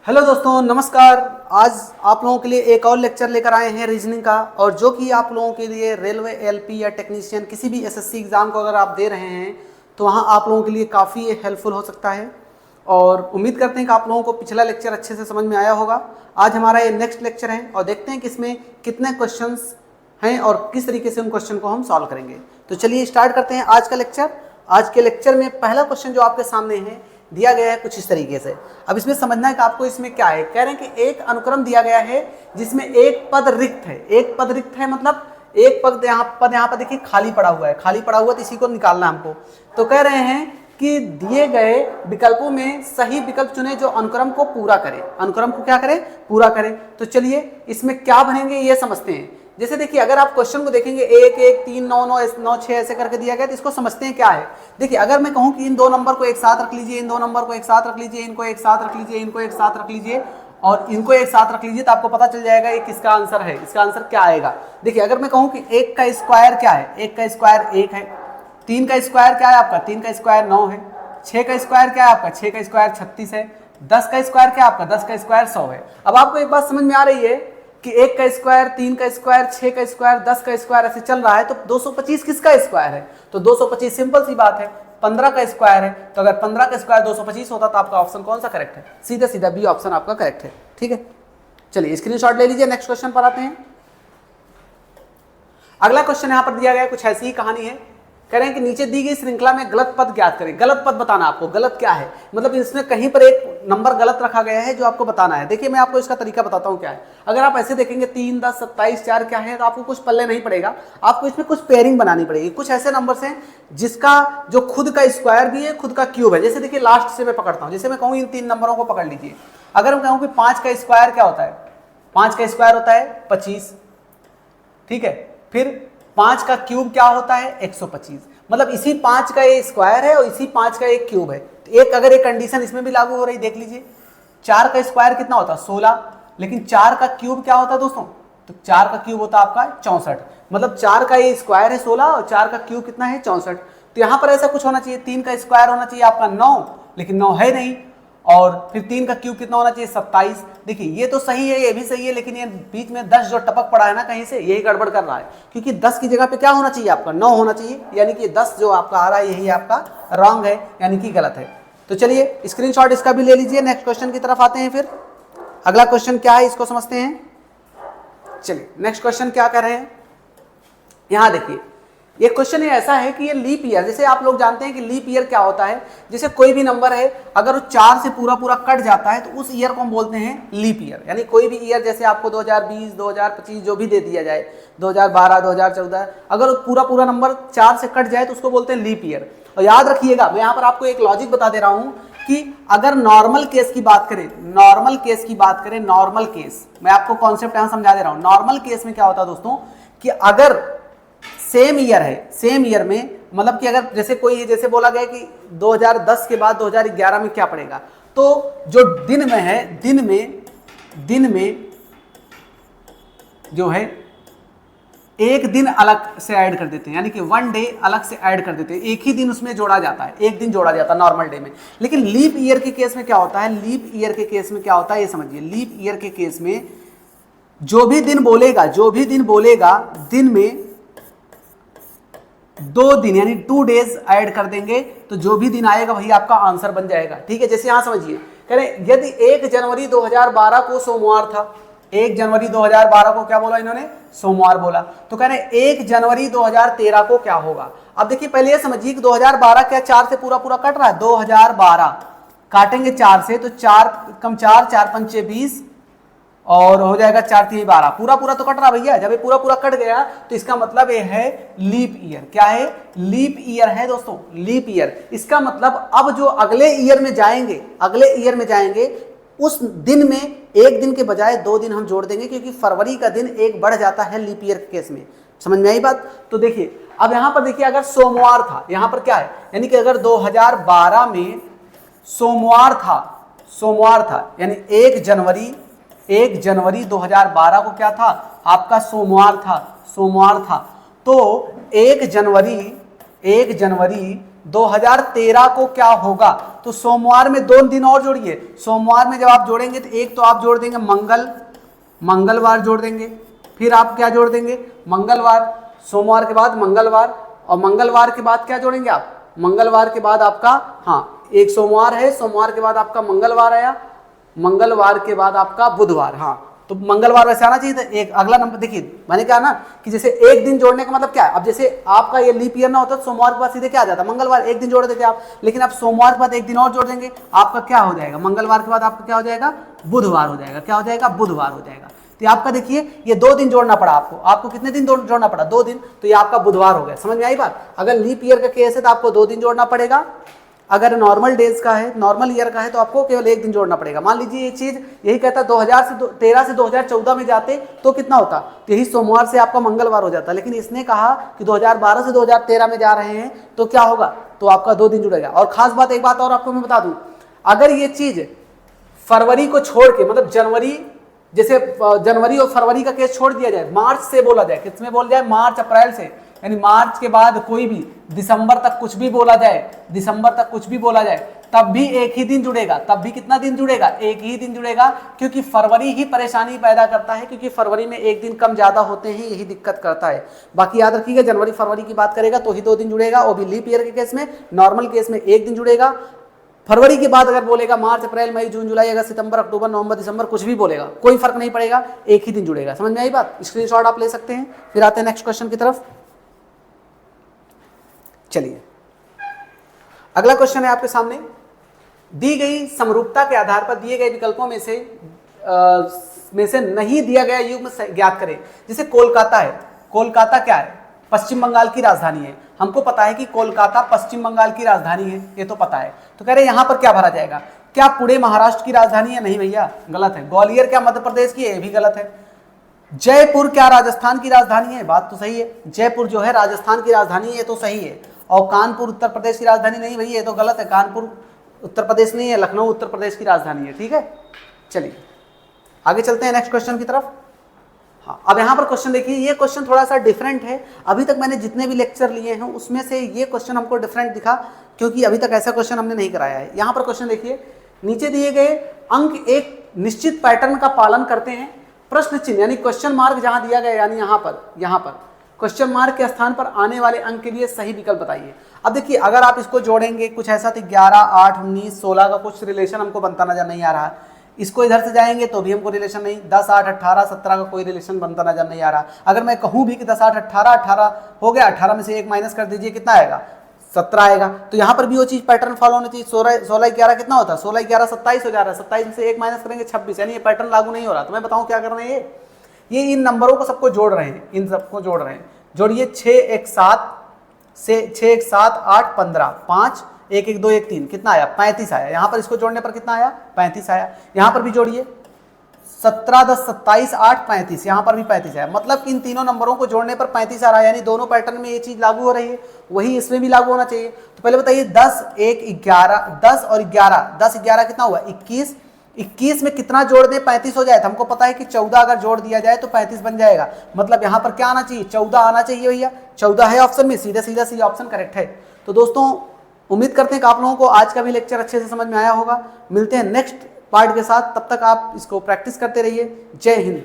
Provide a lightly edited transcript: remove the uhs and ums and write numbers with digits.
Hello दोस्तों, नमस्कार। आज आप लोगों के लिए एक और लेक्चर लेकर आए हैं रीजनिंग का, और जो कि आप लोगों के लिए रेलवे, एलपी या टेक्नीशियन किसी भी एसएससी एग्ज़ाम को अगर आप दे रहे हैं तो वहाँ आप लोगों के लिए काफ़ी हेल्पफुल हो सकता है। और उम्मीद करते हैं कि आप लोगों को पिछला लेक्चर अच्छे से समझ में आया होगा। आज हमारा ये नेक्स्ट लेक्चर है और देखते हैं कि इसमें कितने क्वेश्चंस हैं और किस तरीके से उन क्वेश्चन को हम सॉल्व करेंगे। तो चलिए स्टार्ट करते हैं आज का लेक्चर। आज के लेक्चर में पहला क्वेश्चन जो आपके सामने है दिया गया है कुछ इस तरीके से। अब इसमें समझना है कि आपको इसमें क्या है। कह रहे हैं कि एक अनुक्रम दिया गया है जिसमें एक पद रिक्त है। एक पद रिक्त है मतलब एक पद यहाँ पर देखिए खाली पड़ा हुआ है। खाली पड़ा हुआ तो इसी को निकालना हमको। तो कह रहे हैं कि दिए गए विकल्पों में सही विकल्प चुने जो अनुक्रम को पूरा करे। अनुक्रम को क्या करे? पूरा करे। तो चलिए इसमें क्या बनेंगे ये समझते हैं। जैसे देखिए, अगर आप क्वेश्चन को देखेंगे 1 1 3 9 9 9 6 ऐसे करके दिया गया, तो इसको समझते हैं क्या है। देखिए, अगर मैं कहूं कि इन दो नंबर को एक साथ रख लीजिए, इन दो नंबर को एक साथ रख लीजिए, इनको एक साथ रख लीजिए, इनको एक साथ रख लीजिए और इनको एक साथ रख लीजिए, तो आपको पता चल जाएगा ये किसका आंसर है। इसका आंसर क्या आएगा? देखिए, अगर मैं कहूं कि 1 का स्क्वायर क्या है, 1 का स्क्वायर 1 है। 3 का स्क्वायर क्या है आपका? 3 का स्क्वायर 9 है। 6 का स्क्वायर क्या है आपका? 6 का स्क्वायर 36 है। 10 का स्क्वायर क्या है आपका? 10 का स्क्वायर 100 है। अब आपको एक बात समझ में आ रही है कि 1 का स्क्वायर, 3 का स्क्वायर, 6 का स्क्वायर, 10 का स्क्वायर ऐसे चल रहा है, तो 225 किसका स्क्वायर है? तो 225 सिंपल सी बात है 15 का स्क्वायर है। तो अगर 15 का स्क्वायर 225 होता तो आपका ऑप्शन कौन सा करेक्ट है? सीधा सीधा बी ऑप्शन आपका करेक्ट है। ठीक है, चलिए स्क्रीनशॉट ले लीजिए। नेक्स्ट क्वेश्चन पर आते हैं। अगला क्वेश्चन यहां पर दिया गया है, कुछ ऐसी ही कहानी है। कह रहे हैं कि नीचे दी गई श्रृंखला में गलत पद ज्ञात करें। गलत पद बताना आपको। गलत क्या है मतलब इसमें कहीं पर एक नंबर गलत रखा गया है जो आपको बताना है। देखिए, मैं आपको इसका तरीका बताता हूं क्या है। अगर आप ऐसे देखेंगे 3 10 27 4 क्या है, तो आपको कुछ पल्ले नहीं पड़ेगा। आपको इसमें कुछ पेयरिंग बनानी पड़ेगी। कुछ ऐसे नंबर्स हैं जिसका जो खुद का स्क्वायर भी है, खुद का क्यूब है। जैसे देखिए, लास्ट से मैं पकड़ता हूं। जैसे मैं कहूँ इन 3 नंबरों को पकड़ लीजिए। अगर मैं कहूँ कि 5 का स्क्वायर क्या होता है? 5 का स्क्वायर होता है 25। ठीक है, फिर 5 का क्यूब क्या होता है? 125। मतलब इसी 5 का ये स्क्वायर है और इसी 5 का एक क्यूब है। तो एक अगर एक कंडीशन इसमें भी लागू हो रही, देख लीजिए। 4 का स्क्वायर कितना होता है? 16। लेकिन 4 का क्यूब क्या होता है दोस्तों? तो 4 का क्यूब होता है आपका 64। मतलब 4 का ये स्क्वायर है 16 और 4 का क्यूब कितना है? 64। तो यहां पर ऐसा कुछ होना चाहिए। 3 का स्क्वायर होना चाहिए आपका 9, लेकिन 9 है नहीं। और फिर 3 का क्यूब कितना होना चाहिए? 27। देखिए, ये तो सही है, ये भी सही है, लेकिन ये बीच में 10 जो टपक पड़ा है ना कहीं से, यही गड़बड़ कर रहा है। क्योंकि 10 की जगह पे क्या होना चाहिए आपका? 9 होना चाहिए। यानी कि 10 जो आपका आ रहा है यही आपका रॉन्ग है, यानी कि गलत है। तो चलिए स्क्रीनशॉट इसका भी ले लीजिए। नेक्स्ट क्वेश्चन की तरफ आते हैं। फिर अगला क्वेश्चन क्या है इसको समझते हैं। चलिए नेक्स्ट क्वेश्चन क्या कर रहे हैं, यहां देखिए। ये क्वेश्चन ऐसा है कि ये लीप ईयर, जैसे आप लोग जानते हैं कि लीप ईयर क्या होता है। जैसे कोई भी नंबर है अगर वो 4 से पूरा पूरा कट जाता है तो उस ईयर को हम बोलते हैं लीप ईयर। यानी कोई भी ईयर, जैसे आपको 2020 2025 जो भी दे दिया जाए, 2012 2014, अगर पूरा पूरा नंबर 4 से कट जाए तो उसको बोलते हैं लीप ईयर। और याद रखिएगा, मैं यहाँ पर आपको एक लॉजिक बता दे रहा हूँ कि अगर नॉर्मल केस की बात करें, नॉर्मल केस, मैं आपको कॉन्सेप्ट यहाँ समझा दे रहा हूँ। नॉर्मल केस में क्या होता है दोस्तों कि अगर सेम ईयर है, सेम ईयर में मतलब कि अगर जैसे कोई, जैसे बोला गया कि 2010 के बाद 2011 में क्या पड़ेगा, तो जो दिन में है, दिन में जो है एक दिन अलग से ऐड कर देते हैं। यानी कि 1 डे अलग से ऐड कर देते हैं। एक ही दिन उसमें जोड़ा जाता है, एक दिन जोड़ा जाता है नॉर्मल डे में। लेकिन लीप ईयर के केस में क्या होता है? लीप ईयर के केस में क्या होता है ये समझिए। लीप ईयर के केस में जो भी दिन बोलेगा दिन में 2 दिन यानी 2 डेज ऐड कर देंगे, तो जो भी दिन आएगा वही आपका आंसर बन जाएगा। ठीक है, जैसे यहां समझिए, कह रहे यदि 1 जनवरी 2012 को सोमवार था, 1 जनवरी 2012 को क्या बोला इन्होंने? सोमवार बोला। तो कह रहे 1 जनवरी 2013 को क्या होगा? अब देखिए, पहले ये समझिए कि 2012 क्या 4 से पूरा पूरा कट रहा है? 2012 काटेंगे 4 से, तो 4 कम 4 4 पंचे 20 और हो जाएगा 4 3 12। पूरा पूरा तो कट रहा भैया। जब ये पूरा पूरा कट गया तो इसका मतलब ये है लीप ईयर। क्या है? लीप ईयर है दोस्तों, लीप ईयर। इसका मतलब अब जो अगले ईयर में जाएंगे उस दिन में एक दिन के बजाय 2 दिन हम जोड़ देंगे, क्योंकि फरवरी का दिन एक बढ़ जाता है लीप ईयर के केस में। समझ में आई बात? तो देखिए, अब यहां पर देखिए, अगर सोमवार था, यहां पर क्या है, यानी कि अगर 2012 में सोमवार था यानी 1 जनवरी 2012 को क्या था? आपका सोमवार था। तो 1 जनवरी 1 जनवरी 2013 को क्या होगा? तो सोमवार में 2 दिन और जोड़िए। सोमवार में जब आप जोड़ेंगे तो एक तो आप जोड़ देंगे मंगलवार जोड़ देंगे, फिर आप क्या जोड़ देंगे? मंगलवार, सोमवार के बाद मंगलवार, और मंगलवार के बाद क्या जोड़ेंगे आप? मंगलवार के बाद आपका, हाँ, एक सोमवार है, सोमवार के बाद आपका मंगलवार आया, मंगलवार के बाद आपका बुधवार। हाँ, तो मंगलवार वैसे आना चाहिए था। एक अगला नंबर देखिए, मैंने कहा ना कि जैसे एक दिन जोड़ने का मतलब क्या है? अब जैसे आपका ये लीप ईयर ना होता तो सोमवार के बाद सीधे क्या आ जाता? मंगलवार, एक दिन जोड़ देते आप, लेकिन आप सोमवार के बाद एक दिन और जोड़ देंगे, आपका क्या हो जाएगा? मंगलवार के बाद आपका क्या हो जाएगा? बुधवार हो जाएगा। क्या हो जाएगा? बुधवार हो जाएगा। तो आपका देखिए ये 2 दिन जोड़ना पड़ा आपको कितने दिन जोड़ना पड़ा? 2 दिन। तो ये आपका बुधवार हो गया। समझ में आई बात? अगर लीप ईयर का केस है तो आपको 2 दिन जोड़ना पड़ेगा, अगर नॉर्मल डेज का है, नॉर्मल ईयर का है, तो आपको केवल 1 दिन जोड़ना पड़ेगा। मान लीजिए ये चीज यही कहता 2013 से 2014 में जाते तो कितना होता? तो यही सोमवार से आपका मंगलवार हो जाता, लेकिन इसने कहा कि 2012 से 2013 में जा रहे हैं तो क्या होगा? तो आपका 2 दिन जुड़ेगा। और खास बात, एक बात और आपको मैं बता दूं, अगर ये चीज फरवरी को छोड़ के, मतलब जनवरी, जैसे जनवरी और फरवरी का केस छोड़ दिया जाए, मार्च से बोला जाए, किसमें बोल जाए? मार्च अप्रैल से, यानी मार्च के बाद कोई भी दिसंबर तक कुछ भी बोला जाए, दिसंबर तक कुछ भी बोला जाए, तब भी एक ही दिन जुड़ेगा। तब भी कितना दिन जुड़ेगा? एक ही दिन जुड़ेगा, क्योंकि फरवरी ही परेशानी पैदा करता है, क्योंकि फरवरी में एक दिन कम ज्यादा होते हैं, यही दिक्कत करता है। बाकी याद रखिएगा, जनवरी फरवरी की बात करेगा तो ही 2 दिन जुड़ेगा, वो भी लीप ईयर के केस में। नॉर्मल केस में 1 दिन जुड़ेगा। फरवरी के बाद अगर बोलेगा मार्च अप्रैल मई जून जुलाई अगस्त सितंबर अक्टूबर नवंबर दिसंबर, कुछ भी बोलेगा, कोई फर्क नहीं पड़ेगा, एक ही दिन जुड़ेगा। समझ में आई बात? स्क्रीनशॉट आप ले सकते हैं। फिर आते हैं नेक्स्ट क्वेश्चन की तरफ। चलिए, अगला क्वेश्चन है आपके सामने। दी गई समरूपता के आधार पर दिए गए विकल्पों में से नहीं दिया गया युग्म ज्ञात करें। जैसे कोलकाता है, कोलकाता क्या है? पश्चिम बंगाल की राजधानी है। हमको पता है कि कोलकाता पश्चिम बंगाल की राजधानी है, ये तो पता है। तो कह रहे हैं यहां पर क्या भरा जाएगा? क्या पुणे महाराष्ट्र की राजधानी है? नहीं भैया, गलत है। ग्वालियर क्या मध्य प्रदेश की है? ये भी गलत है। जयपुर क्या राजस्थान की राजधानी है? बात तो सही है, जयपुर जो है राजस्थान की राजधानी है, ये तो सही है। और कानपुर उत्तर प्रदेश की राजधानी नहीं भैया, ये तो गलत है। कानपुर उत्तर प्रदेश नहीं है, लखनऊ उत्तर प्रदेश की राजधानी है। ठीक है, चलिए आगे चलते हैं नेक्स्ट क्वेश्चन की तरफ। हाँ, अब यहाँ पर क्वेश्चन देखिए, ये क्वेश्चन थोड़ा सा डिफरेंट है। अभी तक मैंने जितने भी लेक्चर लिए हैं उसमें से ये क्वेश्चन हमको डिफरेंट दिखा, क्योंकि अभी तक ऐसा क्वेश्चन हमने नहीं कराया है। यहाँ पर क्वेश्चन देखिए, नीचे दिए गए अंक एक निश्चित पैटर्न का पालन करते हैं। प्रश्न चिन्ह यानी क्वेश्चन मार्क जहां दिया गया, यानी यहाँ पर क्वेश्चन मार्क के स्थान पर आने वाले अंक के लिए सही विकल्प बताइए। अब देखिए, अगर आप इसको जोड़ेंगे कुछ ऐसा तो 11, 8, 19, 16 का कुछ रिलेशन हमको बनता नजर नहीं आ रहा। इसको इधर से जाएंगे तो भी हमको रिलेशन नहीं। 10, 8, 18, 17 का कोई रिलेशन बनता नजर नहीं आ रहा। अगर मैं कहूँ भी कि 10, 8, 18, 18 हो गया, 18 में से 1 माइनस कर दीजिए, कितना आएगा? 17 आएगा। तो यहाँ पर भी वो चीज पैटर्न फॉलो होनी चाहिए। 16, 11 कितना होता है? 16, 11, 27 हो जा रहा है। 27 में से 1 माइनस करेंगे 26, यानी ये पैटर्न लागू नहीं हो रहा। तो मैं बताऊँ क्या करना है? ये इन नंबरों को सबको जोड़ रहे हैं, इन सबको जोड़ रहे हैं। जोड़िए, 6, 1, 7 से 6, 1, 7, 8, 15, 5, 1, 1, 2, 1, 3, कितना आया? 35 आया। यहाँ पर इसको जोड़ने पर कितना आया? 35 आया। यहाँ पर भी जोड़िए, 17, 10, 27, 8, 35, यहाँ पर भी 35 आया। मतलब इन तीनों नंबरों को जोड़ने पर 35 आ रहा है, यानी दोनों पैटर्न में ये चीज लागू हो रही है, वही इसमें भी लागू होना चाहिए। तो पहले बताइए, 10, 1, 11, 10 और 11, 10, 11 कितना हुआ? 21। 21 में कितना जोड़ दें 35 हो जाए? तो हमको पता है कि 14 अगर जोड़ दिया जाए तो 35 बन जाएगा। मतलब यहाँ पर क्या आना चाहिए? 14 आना चाहिए भैया। 14 है ऑप्शन में, सीधा सीधा सी ऑप्शन करेक्ट है। तो दोस्तों, उम्मीद करते हैं कि आप लोगों को आज का भी लेक्चर अच्छे से समझ में आया होगा। मिलते हैं नेक्स्ट पार्ट के साथ, तब तक आप इसको प्रैक्टिस करते रहिए। जय हिंद।